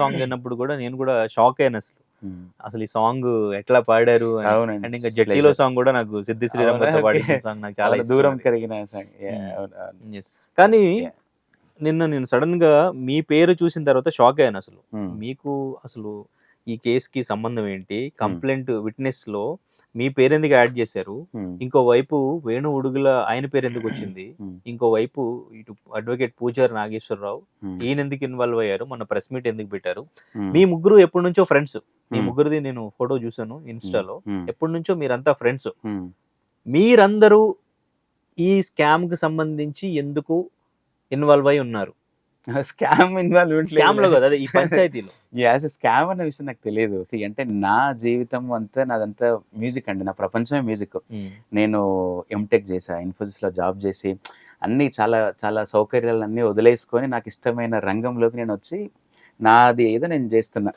Song విన్నప్పుడు కూడా నేను కూడా షాక్ అయ్యాను అసలు. హ్మ్. అసలు ఈ సాంగ్ ఎట్లా పాడారు అని. అవునండి. అండ్ ఇంకా 'జట్టిలో' ప్లెజర్. సాంగ్ కూడా నాకు 'సిద్ది శ్రీరామ్' అవునా? గారితో ఓకే. పాడించిన సాంగ్ నాకు చాలా అవును. ఇష్టం దూరం అది. కరిగిన సాంగ్. యాహ్! హ్మ్. అవును. అవును. యెస్. కానీ యాహ్! నిన్న నేను సడెన్‌గా మీ పేరు చూసిన తర్వాత షాక్ అయ్యాను అసలు. హ్మ్. మీకు అసలు ఈ కేస్‌కి సంబంధం ఏంటి? హ్మ్. కంప్లెయింట్ విట్‌నెస్‌లో మీ పేరెందుకు యాడ్ చేశారు? హ్మ్. ఇంకోవైపు వేణు ఉడుగుల ఆయన పేరెందుకొచ్చింది? హ్మ్. ఇంకోవైపు ఇటు అడ్వకేట్ పూజారి నాగేశ్వరరావు హ్మ్. ఈయనెందుకు ఇన్వాల్వ్ అయ్యారు? మొన్న ప్రెస్ మీట్ ఎందుకు పెట్టారు? హ్మ్. మీ ముగ్గురు ఎప్పటినుంచో ఫ్రెండ్స్. మీ హ్మ్. ముగ్గురిది నేను ఫోటో చూసాను హ్మ్. ఇన్‌స్టాలో. హ్మ్. ఎప్పటినుంచో మీరంతా ఫ్రెండ్స్. హ్మ్. మీరందరూ ఈ స్కామ్‌కి సంబంధించి ఎందుకు ఇన్వాల్వ్ అయ్యి ఉన్నారు? స్కామ్ ఇన్వాల్వ్‌మెంట్ లేదులే. స్కామ్‌లో కాదు. అదే ఈ పంచాయతీలో. యాస్ ఎ స్కామ్ అన్న విషయం నాకు తెలీదు. అంటే నా జీవితం అంతా నాదంతా మ్యూజిక్ అండి. నా ప్రపంచమే మ్యూజిక్. హ్మ్. నేను ఎంటెక్ చేశా. ఇన్ఫోసిస్‌లో జాబ్ చేసి అన్నీ చాలా చాలా సౌకర్యాలన్నీ వదిలేసుకొని నాకిష్టమైన రంగంలోకి నేనొచ్చి నాది ఏదో నేను చేస్తున్నా.